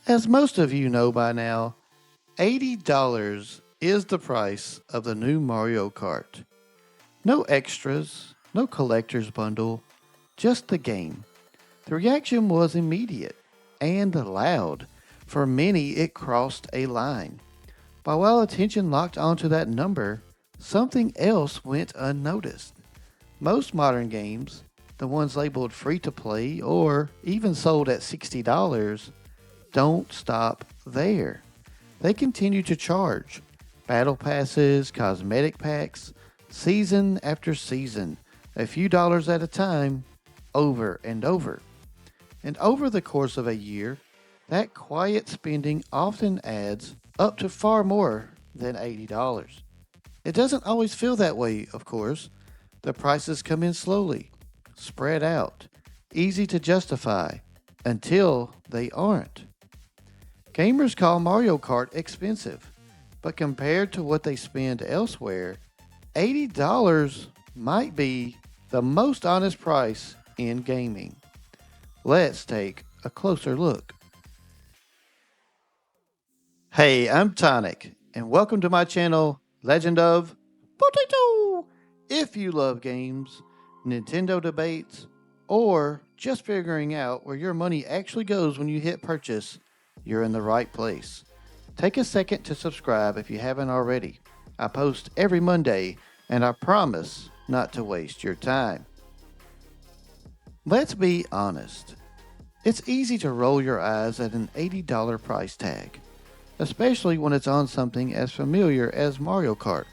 As most of you know by now, $80 is the price of the new Mario Kart. No extras, no collector's bundle, just the game. The reaction was immediate and loud. For many, it crossed a line. But while attention locked onto that number, something else went unnoticed. Most modern games, the ones labeled free to play or even sold at $60, don't stop there. They continue to charge battle passes, cosmetic packs, season after season, a few dollars at a time, over and over. And over the course of a year, that quiet spending often adds up to far more than $80. It doesn't always feel that way, of course. The prices come in slowly, spread out, easy to justify, until they aren't. Gamers call Mario Kart expensive, but compared to what they spend elsewhere, $80 might be the most honest price in gaming. Let's take a closer look. Hey, I'm Tonic, and welcome to my channel, Legend of Potato! If you love games, Nintendo debates, or just figuring out where your money actually goes when you hit purchase, you're in the right place. Take a second to subscribe if you haven't already. I post every Monday, and I promise not to waste your time. Let's be honest. It's easy to roll your eyes at an $80 price tag, especially when it's on something as familiar as Mario Kart.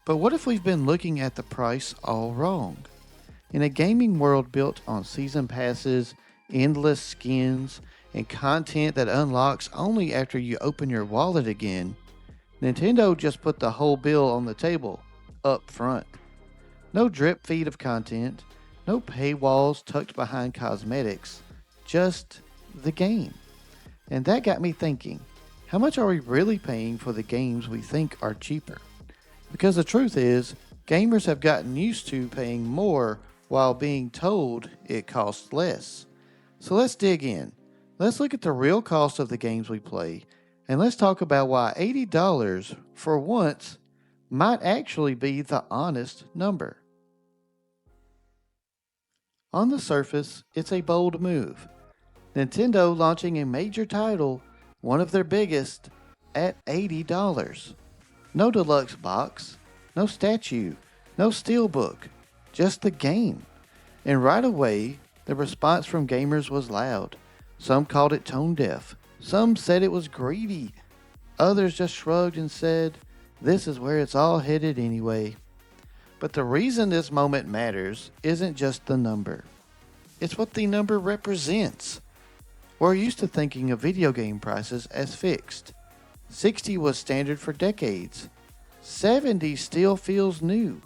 But what if we've been looking at the price all wrong? In a gaming world built on season passes, endless skins, and content that unlocks only after you open your wallet again, Nintendo just put the whole bill on the table, up front. No drip feed of content, no paywalls tucked behind cosmetics, just the game. And that got me thinking, how much are we really paying for the games we think are cheaper? Because the truth is, gamers have gotten used to paying more while being told it costs less. So let's dig in. Let's look at the real cost of the games we play, and let's talk about why $80 for once might actually be the honest number. On the surface, it's a bold move. Nintendo launching a major title, one of their biggest, at $80. No deluxe box, no statue, no steelbook, just the game. And right away, the response from gamers was loud. Some called it tone deaf, some said it was greedy, others just shrugged and said, this is where it's all headed anyway. But the reason this moment matters isn't just the number. It's what the number represents. We're used to thinking of video game prices as fixed. 60 was standard for decades. 70 still feels new.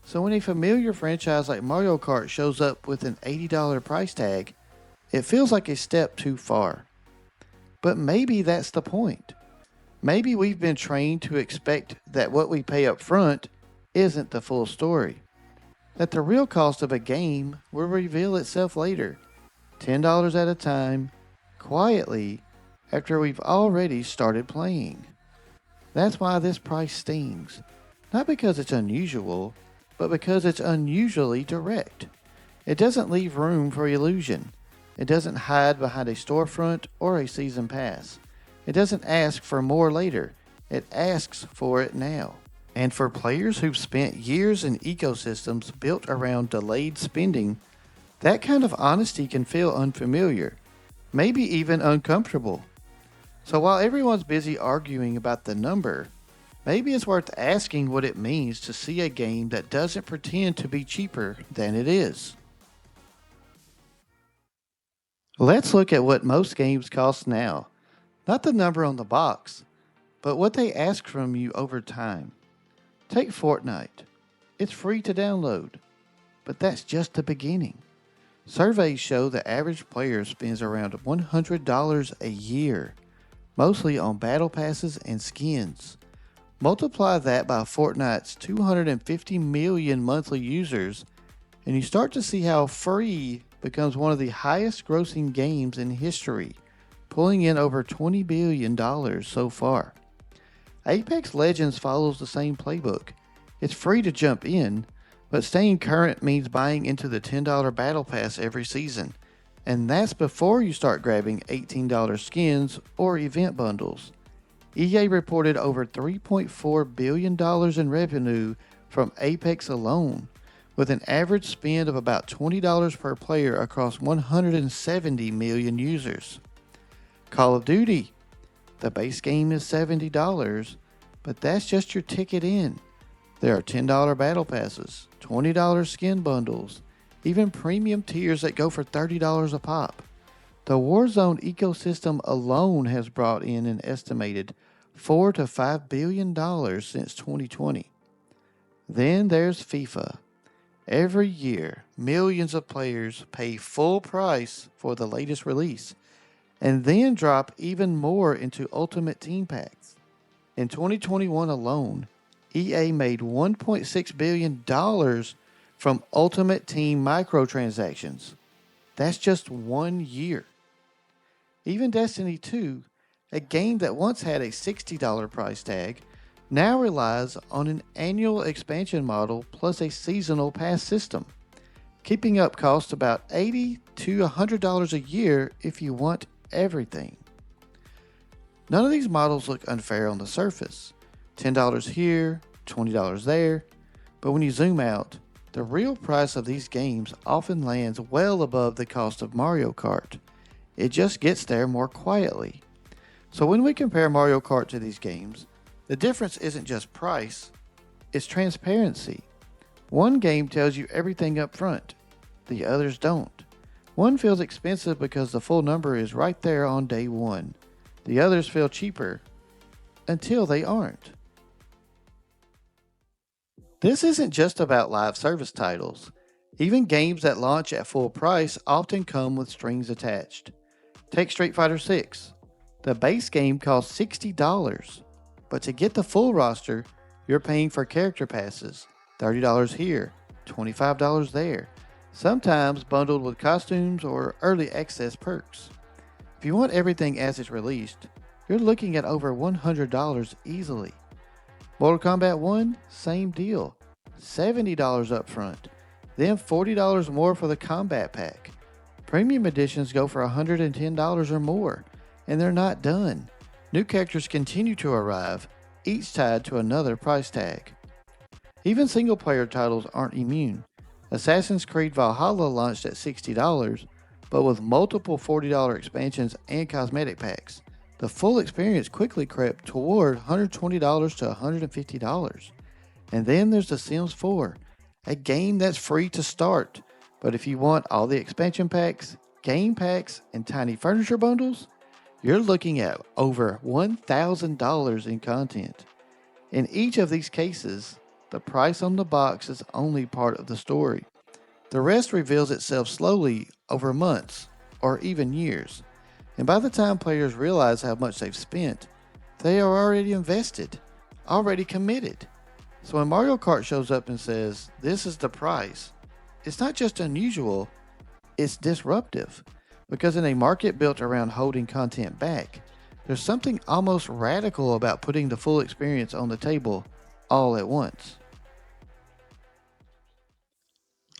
So when a familiar franchise like Mario Kart shows up with an $80 price tag, it feels like a step too far. But maybe that's the point. Maybe we've been trained to expect that what we pay up front isn't the full story. That the real cost of a game will reveal itself later, $10 at a time, quietly, after we've already started playing. That's why this price stings. Not because it's unusual, but because it's unusually direct. It doesn't leave room for illusion. It doesn't hide behind a storefront or a season pass. It doesn't ask for more later. It asks for it now. And for players who've spent years in ecosystems built around delayed spending, that kind of honesty can feel unfamiliar, maybe even uncomfortable. So while everyone's busy arguing about the number, maybe it's worth asking what it means to see a game that doesn't pretend to be cheaper than it is. Let's look at what most games cost now. Not the number on the box, but what they ask from you over time. Take Fortnite. It's free to download, but that's just the beginning. Surveys show the average player spends around $100 a year, mostly on battle passes and skins. Multiply that by Fortnite's 250 million monthly users, and you start to see how free becomes one of the highest grossing games in history, pulling in over $20 billion so far. Apex Legends follows the same playbook. It's free to jump in, but staying current means buying into the $10 Battle Pass every season, and that's before you start grabbing $18 skins or event bundles. EA reported over $3.4 billion in revenue from Apex alone, with an average spend of about $20 per player across 170 million users. Call of Duty. The base game is $70, but that's just your ticket in. There are $10 battle passes, $20 skin bundles, even premium tiers that go for $30 a pop. The Warzone ecosystem alone has brought in an estimated $4 to $5 billion since 2020. Then there's FIFA. Every year, millions of players pay full price for the latest release, and then drop even more into Ultimate Team Packs. In 2021 alone, EA made $1.6 billion from Ultimate Team microtransactions. That's just 1 year. Even Destiny 2, a game that once had a $60 price tag, now relies on an annual expansion model plus a seasonal pass system. Keeping up costs about $80 to $100 a year if you want everything. None of these models look unfair on the surface. $10 here, $20 there, but when you zoom out, the real price of these games often lands well above the cost of Mario Kart. It just gets there more quietly. So when we compare Mario Kart to these games, the difference isn't just price, it's transparency. One game tells you everything up front, the others don't. One feels expensive because the full number is right there on day one. The others feel cheaper until they aren't. This isn't just about live service titles. Even games that launch at full price often come with strings attached. Take Street Fighter 6. The base game costs $60, but to get the full roster, you're paying for character passes, $30 here, $25 there, sometimes bundled with costumes or early access perks. If you want everything as it's released, you're looking at over $100 easily. Mortal Kombat 1, same deal, $70 up front, then $40 more for the combat pack. Premium editions go for $110 or more, and they're not done. New characters continue to arrive, each tied to another price tag. Even single-player titles aren't immune. Assassin's Creed Valhalla launched at $60, but with multiple $40 expansions and cosmetic packs. The full experience quickly crept toward $120 to $150. And then there's The Sims 4, a game that's free to start, but if you want all the expansion packs, game packs, and tiny furniture bundles, you're looking at over $1,000 in content. In each of these cases, the price on the box is only part of the story. The rest reveals itself slowly over months or even years. And by the time players realize how much they've spent, they are already invested, already committed. So when Mario Kart shows up and says, "This is the price," it's not just unusual, it's disruptive. Because in a market built around holding content back, there's something almost radical about putting the full experience on the table all at once.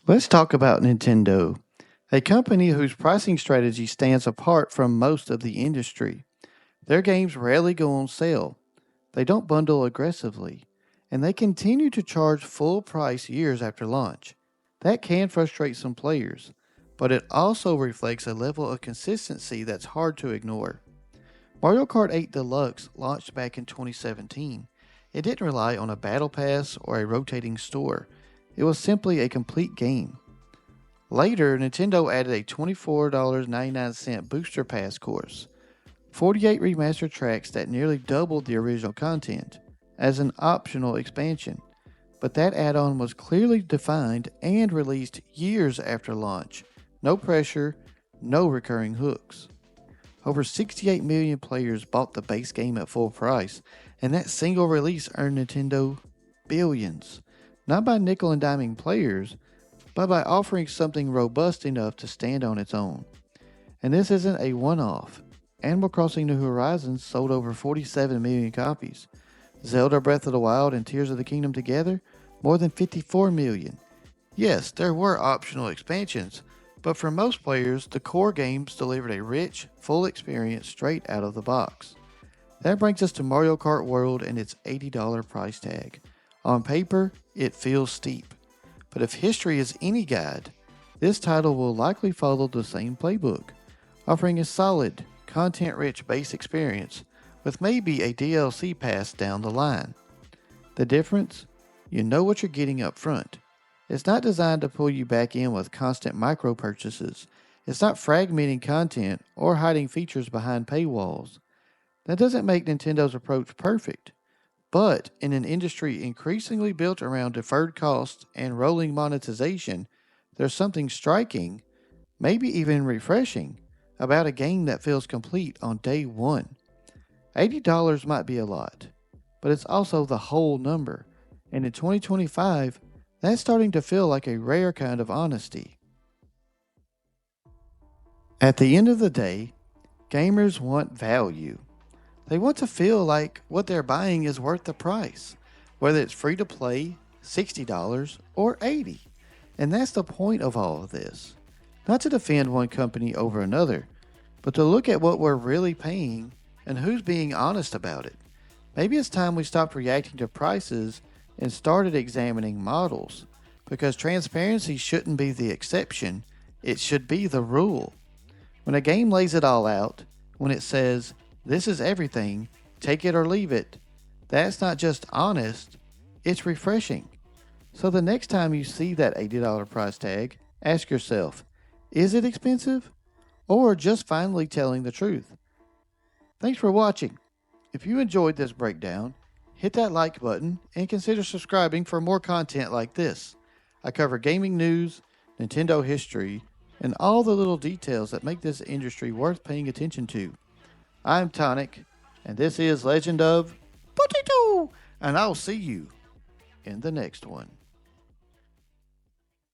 Let's talk about Nintendo, a company whose pricing strategy stands apart from most of the industry. Their games rarely go on sale, they don't bundle aggressively, and they continue to charge full price years after launch. That can frustrate some players, but it also reflects a level of consistency that's hard to ignore. Mario Kart 8 Deluxe launched back in 2017. It didn't rely on a battle pass or a rotating store. It was simply a complete game. Later, Nintendo added a $24.99 booster pass course, 48 remastered tracks that nearly doubled the original content, as an optional expansion. But that add-on was clearly defined and released years after launch. No pressure, no recurring hooks. Over 68 million players bought the base game at full price, and that single release earned Nintendo billions. Not by nickel and diming players, but by offering something robust enough to stand on its own. And this isn't a one-off. Animal Crossing New Horizons sold over 47 million copies. Zelda Breath of the Wild and Tears of the Kingdom together, more than 54 million. Yes, there were optional expansions, but for most players, the core games delivered a rich, full experience straight out of the box. That brings us to Mario Kart World and its $80 price tag. On paper, it feels steep, but if history is any guide, this title will likely follow the same playbook, offering a solid, content-rich base experience with maybe a DLC pass down the line. The difference? You know what you're getting up front. It's not designed to pull you back in with constant micro purchases. It's not fragmenting content or hiding features behind paywalls. That doesn't make Nintendo's approach perfect, but in an industry increasingly built around deferred costs and rolling monetization, there's something striking, maybe even refreshing, about a game that feels complete on day one. $80 might be a lot, but it's also the whole number, and in 2025, that's starting to feel like a rare kind of honesty. At the end of the day, gamers want value. They want to feel like what they're buying is worth the price, whether it's free to play, $60, or $80. And that's the point of all of this. Not to defend one company over another, but to look at what we're really paying and who's being honest about it. Maybe it's time we stopped reacting to prices and started examining models, because transparency shouldn't be the exception, it should be the rule. When a game lays it all out, when it says, this is everything, take it or leave it, that's not just honest, it's refreshing. So the next time you see that $80 price tag, ask yourself, is it expensive? Or just finally telling the truth? Thanks for watching. If you enjoyed this breakdown, hit that like button and consider subscribing for more content like this. I cover gaming news, Nintendo history, and all the little details that make this industry worth paying attention to. I'm Tonic, and this is Legend of Potato, and I'll see you in the next one.